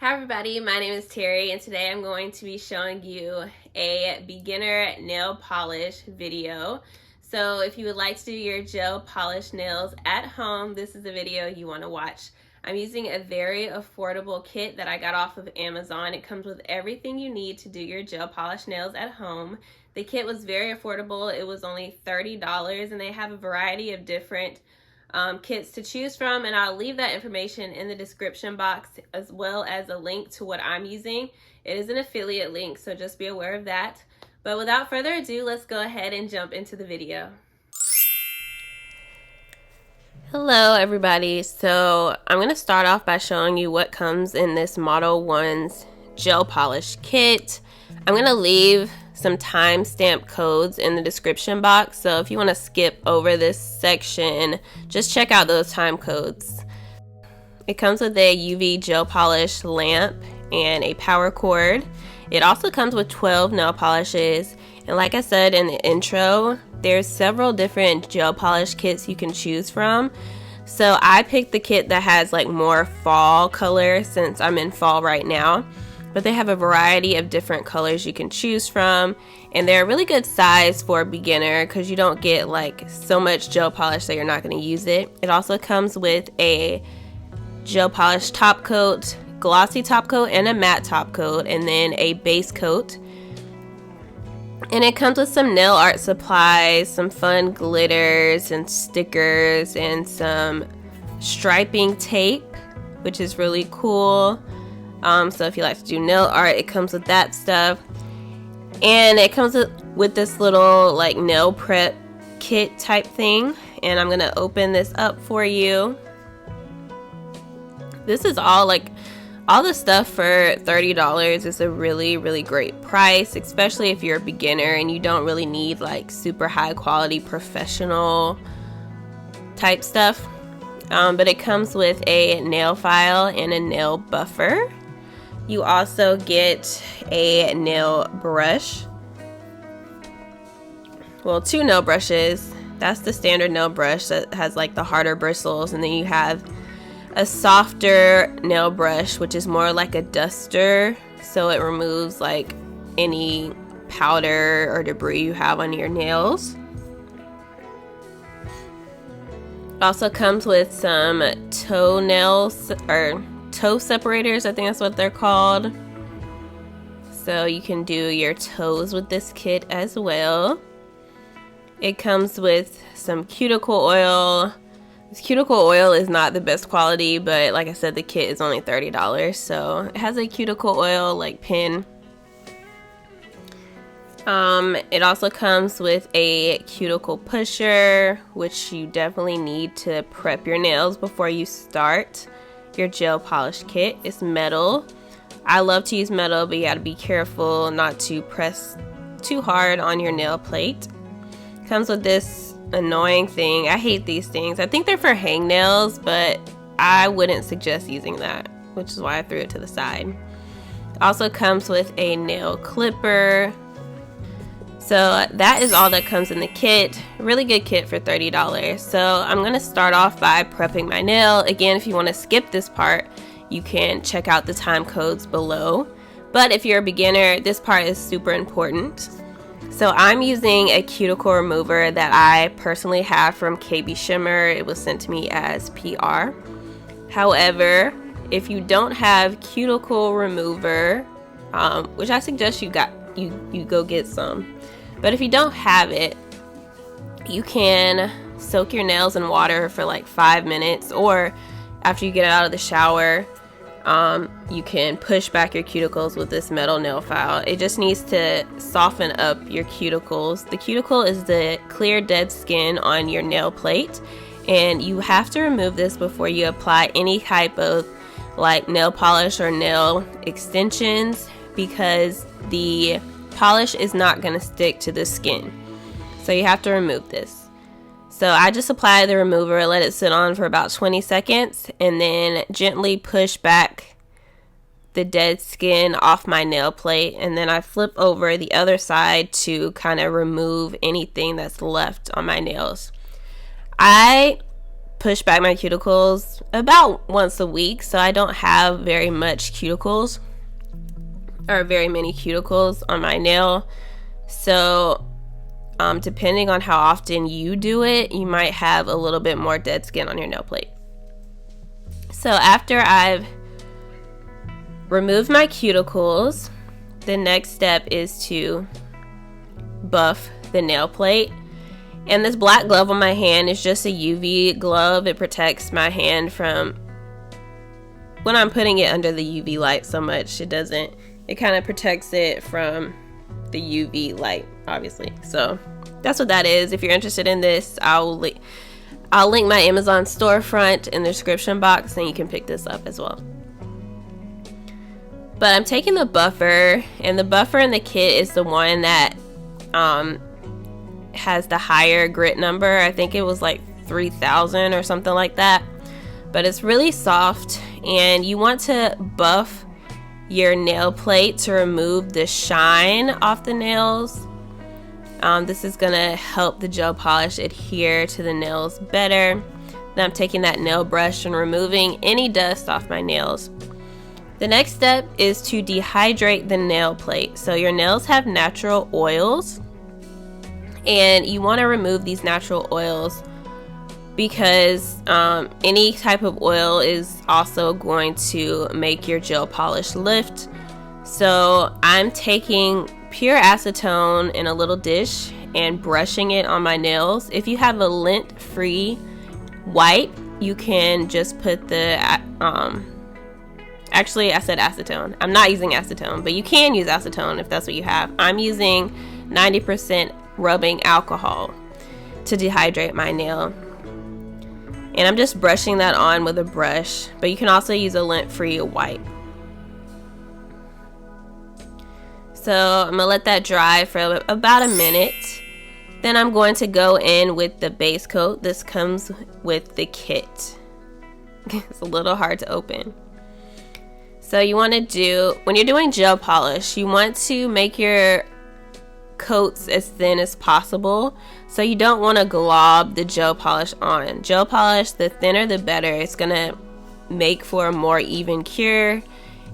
Hi everybody, my name is Terry and today I'm going to be showing you a beginner nail polish video. So if you would like to do your gel polish nails at home, this is the video you want to watch. I'm using a very affordable kit that I got off of Amazon. It comes with everything you need to do your gel polish nails at home. The kit was very affordable. It was only $30 and they have a variety of different kits to choose from, and I'll leave that information in the description box as well as a link to what I'm using. It is an affiliate link, so just be aware of that. But without further ado, let's go ahead and jump into the video. Hello everybody, so I'm going to start off by showing you what comes in this Modelones gel polish kit. I'm going to leave some timestamp codes in the description box, so if you want to skip over this section, just check out those time codes. It comes with a UV gel polish lamp and a power cord. It also comes with 12 nail polishes, and like I said in the intro, there's several different gel polish kits you can choose from. So I picked the kit that has like more fall color since I'm in fall right now. But they have a variety of different colors you can choose from, and they're a really good size for a beginner because you don't get like so much gel polish that you're not going to use it. It also comes with a gel polish top coat, glossy top coat, and a matte top coat, and then a base coat. And it comes with some nail art supplies, some fun glitters and stickers, and some striping tape, which is really cool. So if you like to do nail art, it comes with that stuff. And it comes with this little like nail prep kit type thing. And I'm going to open this up for you. This is all the stuff for $30 is a really great price, especially if you're a beginner and you don't really need like super high quality professional type stuff. But it comes with a nail file and a nail buffer. You also get a nail brush. Well, 2 nail brushes. That's the standard nail brush that has like the harder bristles, and then you have a softer nail brush, which is more like a duster, so it removes like any powder or debris you have on your nails. It also comes with some toenails or toe separators, I think that's what they're called. So you can do your toes with this kit as well. It comes with some cuticle oil. This cuticle oil is not the best quality, but like I said, the kit is only $30, so it has a cuticle oil like pin. It also comes with a cuticle pusher, which you definitely need to prep your nails before you start your gel polish kit. It's metal. I love to use metal, but you gotta be careful not to press too hard on your nail plate. Comes with this annoying thing. I hate these things. I think they're for hangnails, but I wouldn't suggest using that, which is why I threw it to the side. Also comes with a nail clipper. So that is all that comes in the kit. Really good kit for $30. So I'm going to start off by prepping my nail. Again, if you want to skip this part, you can check out the time codes below. But if you're a beginner, this part is super important. So I'm using a cuticle remover that I personally have from KB Shimmer. It was sent to me as PR. However, if you don't have cuticle remover, which I suggest you go get some. But if you don't have it, you can soak your nails in water for like 5 minutes, or after you get out of the shower, you can push back your cuticles with this metal nail file. It just needs to soften up your cuticles. The cuticle is the clear dead skin on your nail plate, and you have to remove this before you apply any type of like nail polish or nail extensions, because the polish is not going to stick to the skin. So you have to remove this. So I just apply the remover, let it sit on for about 20 seconds, and then gently push back the dead skin off my nail plate, and then I flip over the other side to kind of remove anything that's left on my nails. I push back my cuticles about once a week, so I don't have very much cuticles or very many cuticles on my nail. So depending on how often you do it, you might have a little bit more dead skin on your nail plate. So after I've removed my cuticles, the next step is to buff the nail plate. And this black glove on my hand is just a UV glove. It protects my hand from when I'm putting it under the UV light so much. It kind of protects it from the UV light, obviously. So that's what that is. If you're interested in this, I'll link my Amazon storefront in the description box, and you can pick this up as well. But I'm taking the buffer, and the buffer in the kit is the one that has the higher grit number. I think it was like 3,000 or something like that. But it's really soft, and you want to buff your nail plate to remove the shine off the nails. This is gonna help the gel polish adhere to the nails better. Then I'm taking that nail brush and removing any dust off my nails. The next step is to dehydrate the nail plate. So your nails have natural oils, and you want to remove these natural oils because any type of oil is also going to make your gel polish lift. So I'm taking pure acetone in a little dish and brushing it on my nails. If you have a lint-free wipe, you can just put the actually I said acetone. I'm not using acetone, but you can use acetone if that's what you have. I'm using 90% rubbing alcohol to dehydrate my nail. And I'm just brushing that on with a brush, but you can also use a lint-free wipe. So I'm gonna let that dry for about a minute. Then I'm going to go in with the base coat. This comes with the kit. It's a little hard to open. So you want to do, when you're doing gel polish, you want to make your coats as thin as possible. So you don't want to glob the gel polish on. Gel polish, the thinner the better. It's going to make for a more even cure,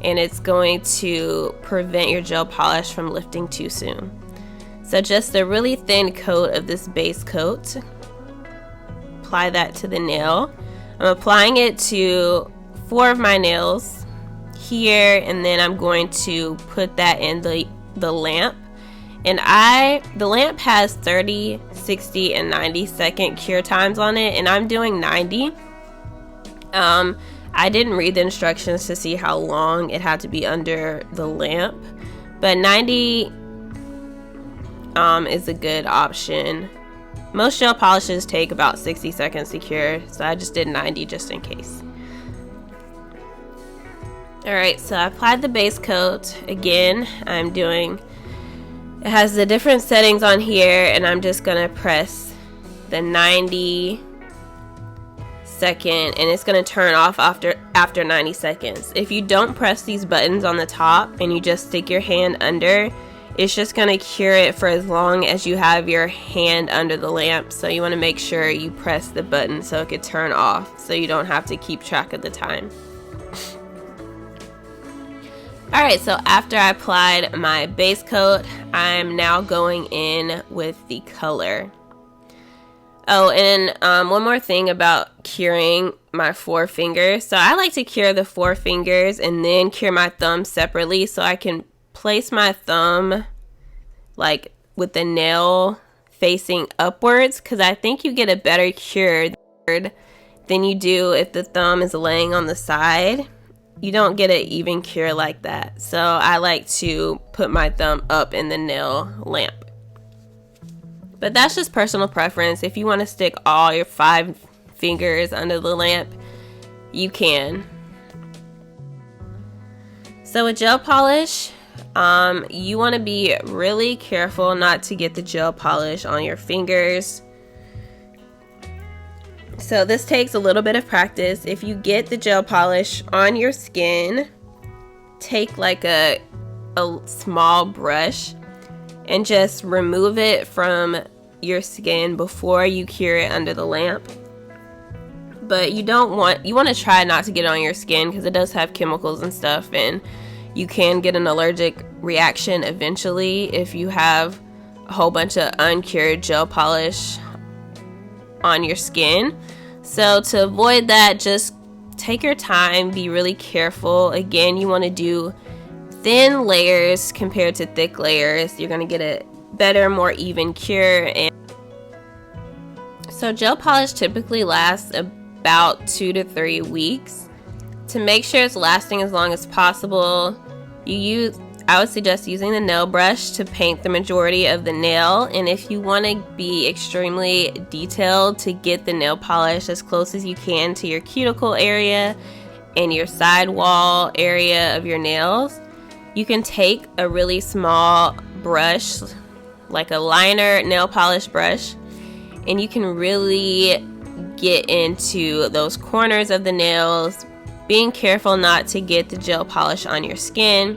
and it's going to prevent your gel polish from lifting too soon. So just a really thin coat of this base coat. Apply that to the nail. I'm applying it to 4 of my nails here, and then I'm going to put that in the lamp. And the lamp has 30, 60, and 90 second cure times on it, and I'm doing 90. I didn't read the instructions to see how long it had to be under the lamp, but 90 is a good option. Most gel polishes take about 60 seconds to cure, so I just did 90 just in case. Alright, so I applied the base coat. Again, it has the different settings on here, and I'm just gonna press the 90 second, and it's gonna turn off after 90 seconds. If you don't press these buttons on the top and you just stick your hand under, it's just gonna cure it for as long as you have your hand under the lamp. So you want to make sure you press the button so it could turn off, so you don't have to keep track of the time. Alright, so after I applied my base coat, I'm now going in with the color. Oh, and one more thing about curing my 4 fingers. So I like to cure the 4 fingers and then cure my thumb separately, so I can place my thumb like with the nail facing upwards, because I think you get a better cure than you do if the thumb is laying on the side. You don't get an even cure like that. So I like to put my thumb up in the nail lamp. But that's just personal preference. If you want to stick all your 5 fingers under the lamp, you can. So with gel polish, you want to be really careful not to get the gel polish on your fingers. So this takes a little bit of practice. If you get the gel polish on your skin, take like a small brush and just remove it from your skin before you cure it under the lamp. but you want to try not to get it on your skin because it does have chemicals and stuff, and you can get an allergic reaction eventually if you have a whole bunch of uncured gel polish on your skin. So to avoid that, just take your time, be really careful. Again, you want to do thin layers compared to thick layers. You're going to get a better, more even cure. And so gel polish typically lasts about 2 to 3 weeks. To make sure it's lasting as long as possible, I would suggest using the nail brush to paint the majority of the nail. And if you want to be extremely detailed, to get the nail polish as close as you can to your cuticle area and your sidewall area of your nails, you can take a really small brush, like a liner nail polish brush, and you can really get into those corners of the nails, being careful not to get the gel polish on your skin.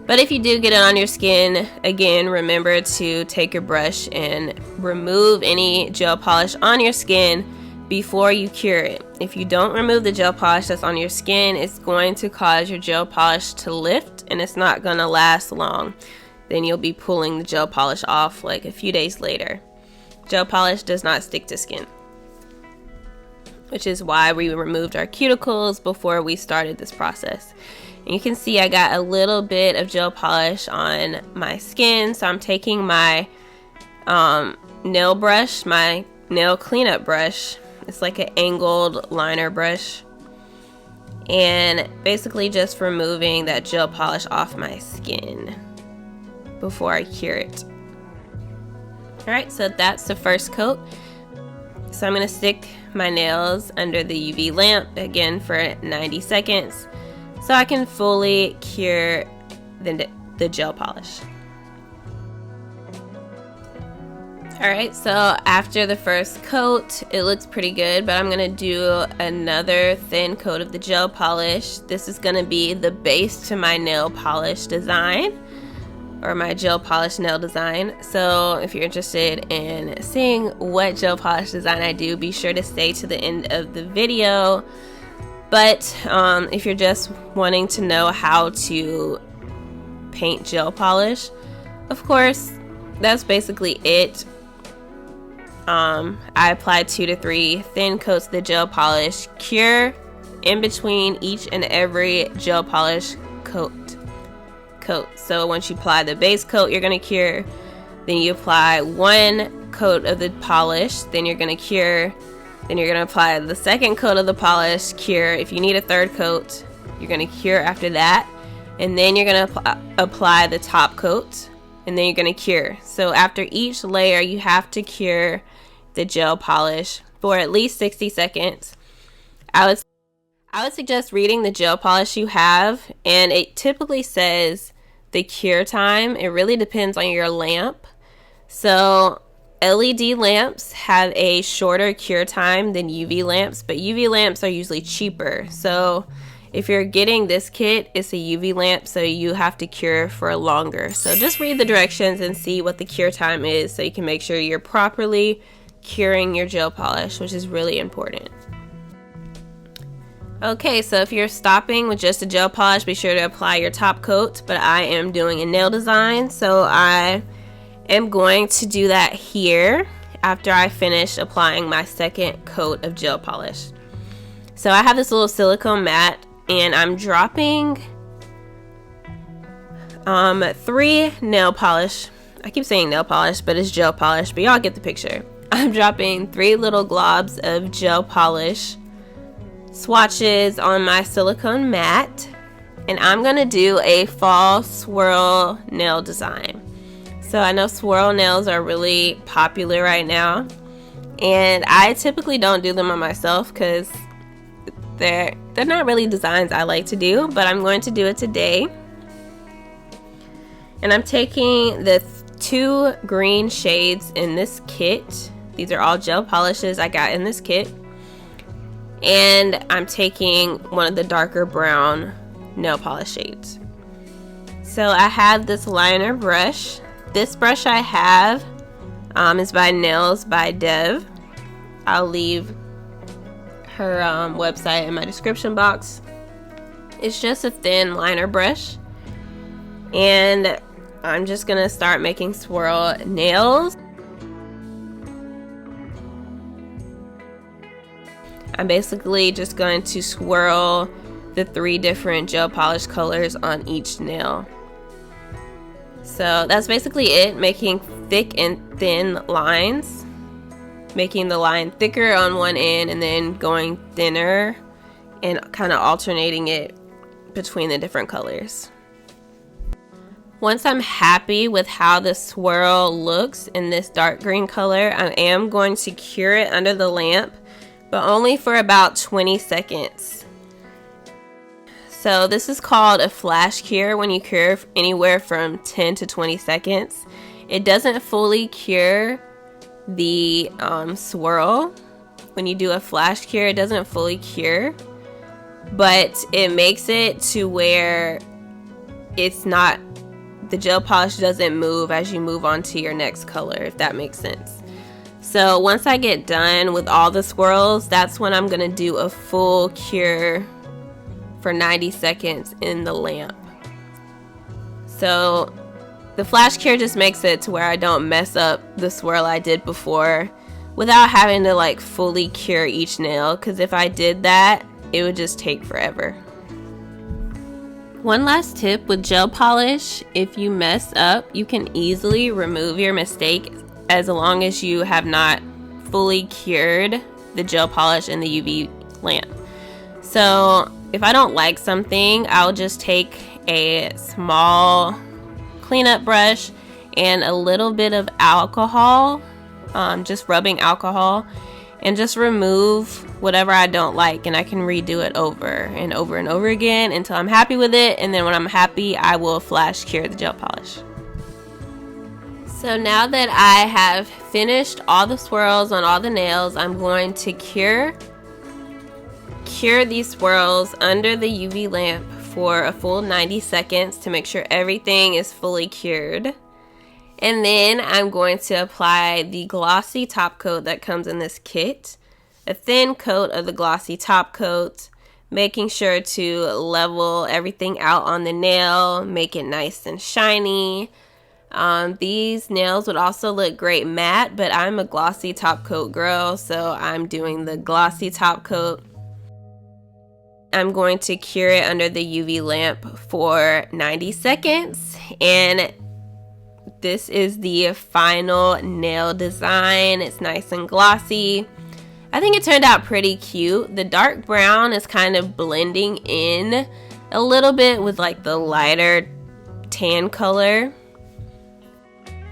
But if you do get it on your skin, again, remember to take your brush and remove any gel polish on your skin before you cure it. If you don't remove the gel polish that's on your skin, it's going to cause your gel polish to lift, and it's not going to last long. Then you'll be pulling the gel polish off like a few days later. Gel polish does not stick to skin, which is why we removed our cuticles before we started this process. And you can see I got a little bit of gel polish on my skin, so I'm taking my nail brush, my nail cleanup brush. It's like an angled liner brush, and basically just removing that gel polish off my skin before I cure it. Alright, so that's the first coat. So I'm going to stick my nails under the UV lamp again for 90 seconds so I can fully cure the gel polish. Alright, so after the first coat, it looks pretty good, but I'm going to do another thin coat of the gel polish. This is going to be the base to my nail polish design, or my gel polish nail design. So if you're interested in seeing what gel polish design I do, be sure to stay to the end of the video. But if you're just wanting to know how to paint gel polish, of course, that's basically it. I applied 2 to 3 thin coats of the gel polish, cure in between each and every gel polish coat. So once you apply the base coat, you're going to cure. Then you apply 1 coat of the polish, then you're going to cure. Then you're going to apply the second coat of the polish, cure. If you need a third coat, you're going to cure after that. And then you're going to apply the top coat, and then you're going to cure. So after each layer, you have to cure the gel polish for at least 60 seconds. I would suggest reading the gel polish you have, and it typically says the cure time. It really depends on your lamp. So LED lamps have a shorter cure time than UV lamps, but UV lamps are usually cheaper. So if you're getting this kit, it's a UV lamp, so you have to cure for longer. So just read the directions and see what the cure time is so you can make sure you're properly curing your gel polish, which is really important. Okay, so if you're stopping with just a gel polish, be sure to apply your top coat, but I am doing a nail design, so I am going to do that here after I finish applying my second coat of gel polish. So I have this little silicone mat, and I'm dropping 3 nail polish. I keep saying nail polish, but it's gel polish, but y'all get the picture. I'm dropping 3 little globs of gel polish swatches on my silicone mat, and I'm gonna do a fall swirl nail design. So I know swirl nails are really popular right now, and I typically don't do them on myself because they're not really designs I like to do, but I'm going to do it today. And I'm taking the 2 green shades in this kit. These are all gel polishes I got in this kit. And I'm taking one of the darker brown nail polish shades. So I have this liner brush. This brush I have is by Nails by Dev. I'll leave her website in my description box. It's just a thin liner brush, and I'm just gonna start making swirl nails. I'm basically just going to swirl the 3 different gel polish colors on each nail. So that's basically it, making thick and thin lines, making the line thicker on one end and then going thinner and kind of alternating it between the different colors. Once I'm happy with how the swirl looks in this dark green color, I am going to cure it under the lamp, but only for about 20 seconds. So this is called a flash cure when you cure anywhere from 10 to 20 seconds. It doesn't fully cure the swirl. When you do a flash cure, it doesn't fully cure, but it makes it to where it's not, the gel polish doesn't move as you move on to your next color, if that makes sense. So once I get done with all the swirls, that's when I'm gonna do a full cure for 90 seconds in the lamp. So the flash cure just makes it to where I don't mess up the swirl I did before without having to like fully cure each nail, because if I did that, it would just take forever. One last tip with gel polish: if you mess up, you can easily remove your mistake as long as you have not fully cured the gel polish in the UV lamp. So if I don't like something, I'll just take a small cleanup brush and a little bit of alcohol, just rubbing alcohol, and just remove whatever I don't like, and I can redo it over and over and over again until I'm happy with it, and then when I'm happy, I will flash cure the gel polish. So now that I have finished all the swirls on all the nails, I'm going to cure these swirls under the UV lamp for a full 90 seconds to make sure everything is fully cured. And then I'm going to apply the glossy top coat that comes in this kit, a thin coat of the glossy top coat, making sure to level everything out on the nail, make it nice and shiny. These nails would also look great matte, but I'm a glossy top coat girl, so I'm doing the glossy top coat. I'm going to cure it under the UV lamp for 90 seconds, and this is the final nail design. It's nice and glossy. I think it turned out pretty cute. The dark brown is kind of blending in a little bit with like the lighter tan color.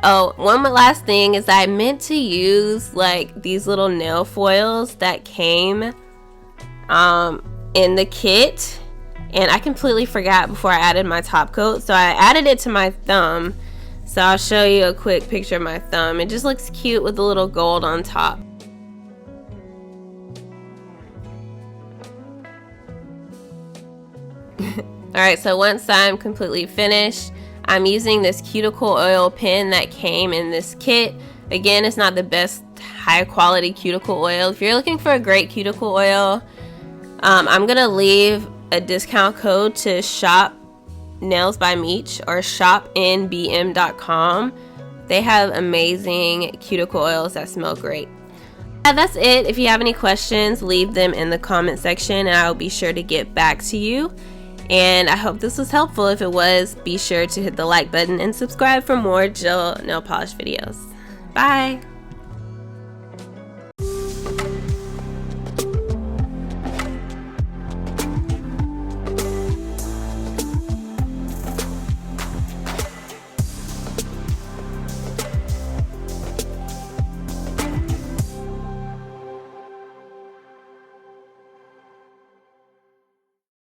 Oh, one last thing is I meant to use like these little nail foils that came in the kit, and I completely forgot before I added my top coat, so I added it to my thumb. So I'll show you a quick picture of my thumb. It just looks cute with a little gold on top. Alright, so once I'm completely finished, I'm using this cuticle oil pen that came in this kit. Again, it's not the best high quality cuticle oil. If you're looking for a great cuticle oil, I'm gonna leave a discount code to shop Nails by Meech or shopnbm.com. They have amazing cuticle oils that smell great. Yeah, that's it. If you have any questions, leave them in the comment section and I'll be sure to get back to you. And I hope this was helpful. If it was, be sure to hit the like button and subscribe for more gel nail polish videos. Bye!